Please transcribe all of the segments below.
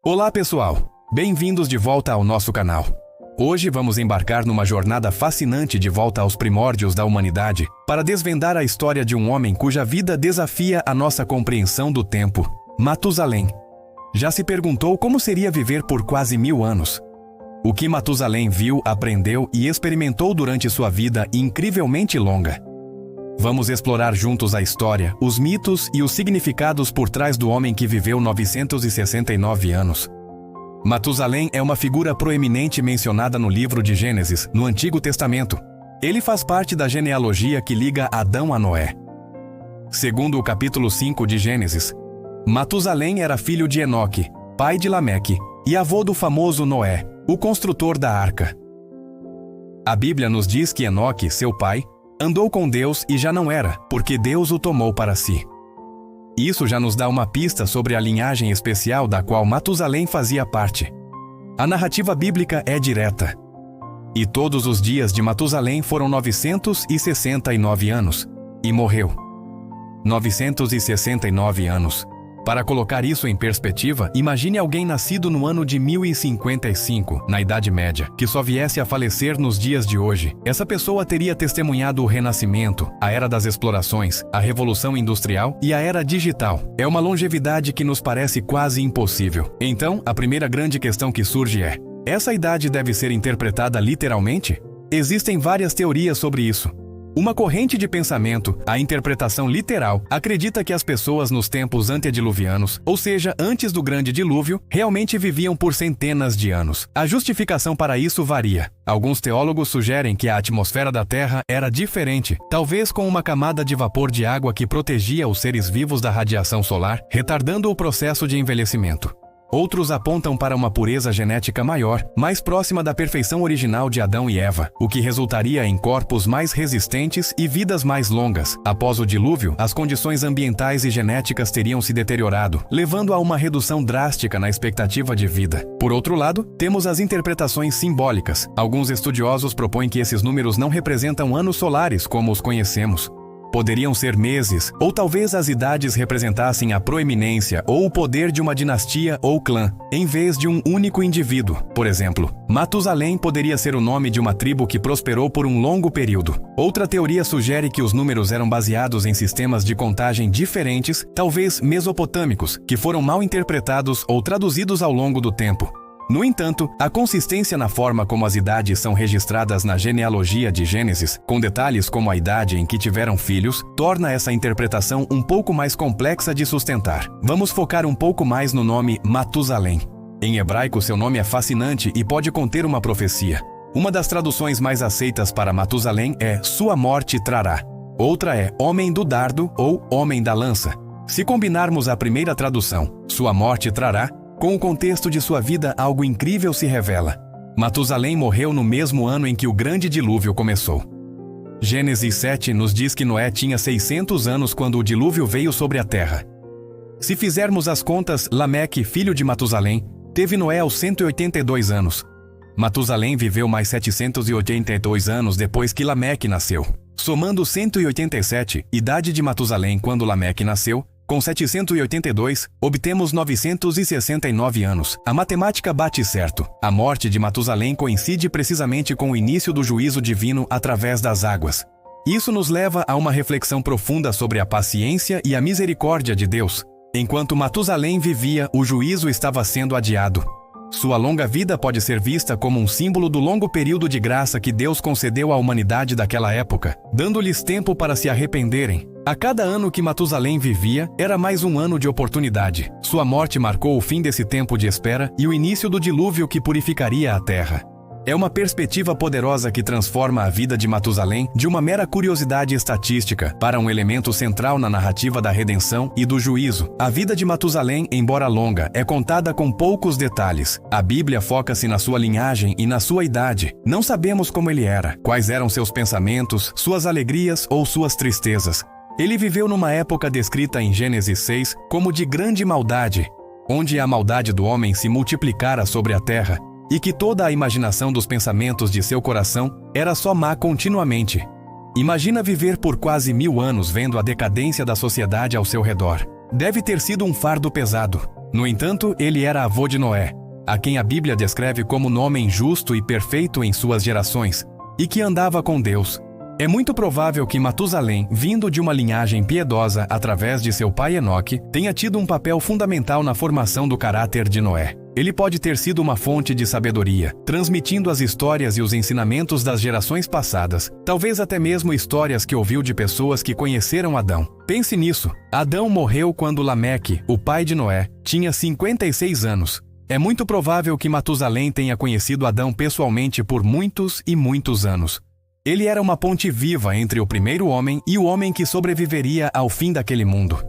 Olá pessoal, bem-vindos de volta ao nosso canal. Hoje vamos embarcar numa jornada fascinante de volta aos primórdios da humanidade para desvendar a história de um homem cuja vida desafia a nossa compreensão do tempo, Matusalém. Já se perguntou como seria viver por quase 1000 anos? O que Matusalém viu, aprendeu e experimentou durante sua vida incrivelmente longa? Vamos explorar juntos a história, os mitos e os significados por trás do homem que viveu 969 anos. Matusalém é uma figura proeminente mencionada no livro de Gênesis, no Antigo Testamento. Ele faz parte da genealogia que liga Adão a Noé. Segundo o capítulo 5 de Gênesis, Matusalém era filho de Enoque, pai de Lameque, e avô do famoso Noé, o construtor da arca. A Bíblia nos diz que Enoque, seu pai, andou com Deus e já não era, porque Deus o tomou para si. Isso já nos dá uma pista sobre a linhagem especial da qual Matusalém fazia parte. A narrativa bíblica é direta. E todos os dias de Matusalém foram 969 anos, e morreu. 969 anos. Para colocar isso em perspectiva, imagine alguém nascido no ano de 1055, na Idade Média, que só viesse a falecer nos dias de hoje. Essa pessoa teria testemunhado o Renascimento, a Era das Explorações, a Revolução Industrial e a Era Digital. É uma longevidade que nos parece quase impossível. Então, a primeira grande questão que surge é: essa idade deve ser interpretada literalmente? Existem várias teorias sobre isso. Uma corrente de pensamento, a interpretação literal, acredita que as pessoas nos tempos antediluvianos, ou seja, antes do grande dilúvio, realmente viviam por centenas de anos. A justificação para isso varia. Alguns teólogos sugerem que a atmosfera da Terra era diferente, talvez com uma camada de vapor de água que protegia os seres vivos da radiação solar, retardando o processo de envelhecimento. Outros apontam para uma pureza genética maior, mais próxima da perfeição original de Adão e Eva, o que resultaria em corpos mais resistentes e vidas mais longas. Após o dilúvio, as condições ambientais e genéticas teriam se deteriorado, levando a uma redução drástica na expectativa de vida. Por outro lado, temos as interpretações simbólicas. Alguns estudiosos propõem que esses números não representam anos solares como os conhecemos. Poderiam ser meses, ou talvez as idades representassem a proeminência ou o poder de uma dinastia ou clã, em vez de um único indivíduo. Por exemplo, Matusalém poderia ser o nome de uma tribo que prosperou por um longo período. Outra teoria sugere que os números eram baseados em sistemas de contagem diferentes, talvez mesopotâmicos, que foram mal interpretados ou traduzidos ao longo do tempo. No entanto, a consistência na forma como as idades são registradas na genealogia de Gênesis, com detalhes como a idade em que tiveram filhos, torna essa interpretação um pouco mais complexa de sustentar. Vamos focar um pouco mais no nome Matusalém. Em hebraico, seu nome é fascinante e pode conter uma profecia. Uma das traduções mais aceitas para Matusalém é "sua morte trará". Outra é "homem do dardo" ou "homem da lança". Se combinarmos a primeira tradução, "sua morte trará", com o contexto de sua vida, algo incrível se revela. Matusalém morreu no mesmo ano em que o grande dilúvio começou. Gênesis 7 nos diz que Noé tinha 600 anos quando o dilúvio veio sobre a terra. Se fizermos as contas, Lameque, filho de Matusalém, teve Noé aos 182 anos. Matusalém viveu mais 782 anos depois que Lameque nasceu. Somando 187, idade de Matusalém quando Lameque nasceu, com 782, obtemos 969 anos. A matemática bate certo. A morte de Matusalém coincide precisamente com o início do juízo divino através das águas. Isso nos leva a uma reflexão profunda sobre a paciência e a misericórdia de Deus. Enquanto Matusalém vivia, o juízo estava sendo adiado. Sua longa vida pode ser vista como um símbolo do longo período de graça que Deus concedeu à humanidade daquela época, dando-lhes tempo para se arrependerem. A cada ano que Matusalém vivia, era mais um ano de oportunidade. Sua morte marcou o fim desse tempo de espera e o início do dilúvio que purificaria a terra. É uma perspectiva poderosa que transforma a vida de Matusalém de uma mera curiosidade estatística para um elemento central na narrativa da redenção e do juízo. A vida de Matusalém, embora longa, é contada com poucos detalhes. A Bíblia foca-se na sua linhagem e na sua idade. Não sabemos como ele era, quais eram seus pensamentos, suas alegrias ou suas tristezas. Ele viveu numa época descrita em Gênesis 6 como de grande maldade, onde a maldade do homem se multiplicara sobre a terra, e que toda a imaginação dos pensamentos de seu coração era só má continuamente. Imagina viver por quase 1000 anos vendo a decadência da sociedade ao seu redor. Deve ter sido um fardo pesado. No entanto, ele era avô de Noé, a quem a Bíblia descreve como um homem justo e perfeito em suas gerações, e que andava com Deus. É muito provável que Matusalém, vindo de uma linhagem piedosa através de seu pai Enoque, tenha tido um papel fundamental na formação do caráter de Noé. Ele pode ter sido uma fonte de sabedoria, transmitindo as histórias e os ensinamentos das gerações passadas, talvez até mesmo histórias que ouviu de pessoas que conheceram Adão. Pense nisso. Adão morreu quando Lameque, o pai de Noé, tinha 56 anos. É muito provável que Matusalém tenha conhecido Adão pessoalmente por muitos e muitos anos. Ele era uma ponte viva entre o primeiro homem e o homem que sobreviveria ao fim daquele mundo.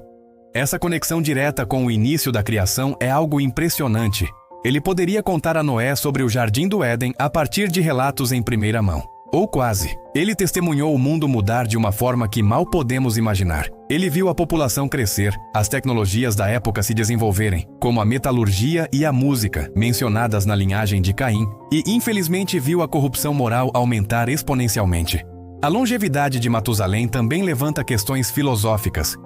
Essa conexão direta com o início da criação é algo impressionante. Ele poderia contar a Noé sobre o Jardim do Éden a partir de relatos em primeira mão. Ou quase. Ele testemunhou o mundo mudar de uma forma que mal podemos imaginar. Ele viu a população crescer, as tecnologias da época se desenvolverem, como a metalurgia e a música, mencionadas na linhagem de Caim, e infelizmente viu a corrupção moral aumentar exponencialmente. A longevidade de Matusalém também levanta questões filosóficas.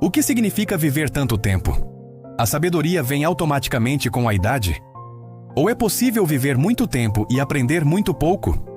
O que significa viver tanto tempo? A sabedoria vem automaticamente com a idade? Ou é possível viver muito tempo e aprender muito pouco?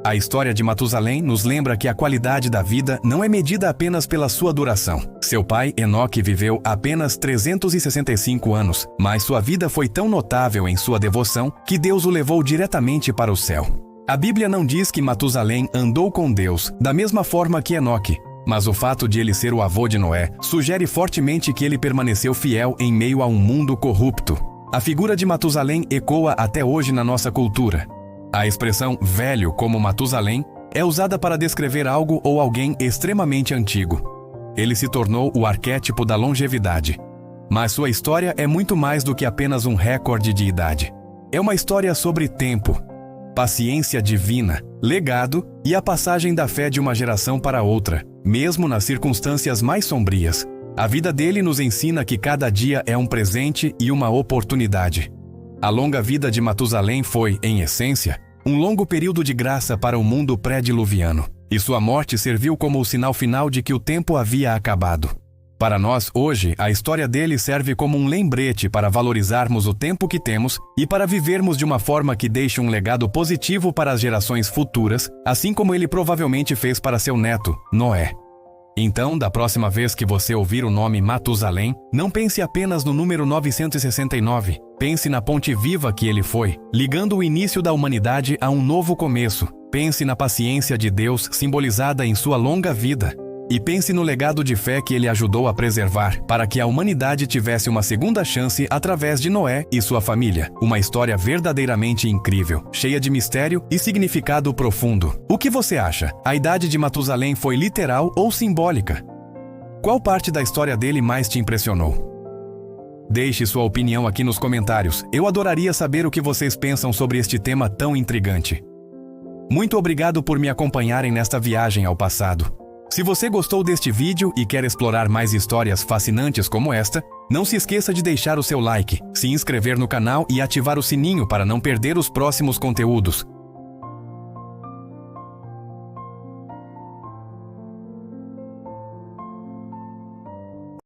A história de Matusalém nos lembra que a qualidade da vida não é medida apenas pela sua duração. Seu pai, Enoque, viveu apenas 365 anos, mas sua vida foi tão notável em sua devoção que Deus o levou diretamente para o céu. A Bíblia não diz que Matusalém andou com Deus da mesma forma que Enoque, mas o fato de ele ser o avô de Noé sugere fortemente que ele permaneceu fiel em meio a um mundo corrupto. A figura de Matusalém ecoa até hoje na nossa cultura. A expressão velho como Matusalém é usada para descrever algo ou alguém extremamente antigo. Ele se tornou o arquétipo da longevidade. Mas sua história é muito mais do que apenas um recorde de idade. É uma história sobre tempo, paciência divina, legado e a passagem da fé de uma geração para outra, mesmo nas circunstâncias mais sombrias. A vida dele nos ensina que cada dia é um presente e uma oportunidade. A longa vida de Matusalém foi, em essência, um longo período de graça para o mundo pré-diluviano, e sua morte serviu como o sinal final de que o tempo havia acabado. Para nós, hoje, a história dele serve como um lembrete para valorizarmos o tempo que temos e para vivermos de uma forma que deixe um legado positivo para as gerações futuras, assim como ele provavelmente fez para seu neto, Noé. Então, da próxima vez que você ouvir o nome Matusalém, não pense apenas no número 969. Pense na ponte viva que ele foi, ligando o início da humanidade a um novo começo. Pense na paciência de Deus simbolizada em sua longa vida. E pense no legado de fé que ele ajudou a preservar, para que a humanidade tivesse uma segunda chance através de Noé e sua família. Uma história verdadeiramente incrível, cheia de mistério e significado profundo. O que você acha? A idade de Matusalém foi literal ou simbólica? Qual parte da história dele mais te impressionou? Deixe sua opinião aqui nos comentários. Eu adoraria saber o que vocês pensam sobre este tema tão intrigante. Muito obrigado por me acompanharem nesta viagem ao passado. Se você gostou deste vídeo e quer explorar mais histórias fascinantes como esta, não se esqueça de deixar o seu like, se inscrever no canal e ativar o sininho para não perder os próximos conteúdos.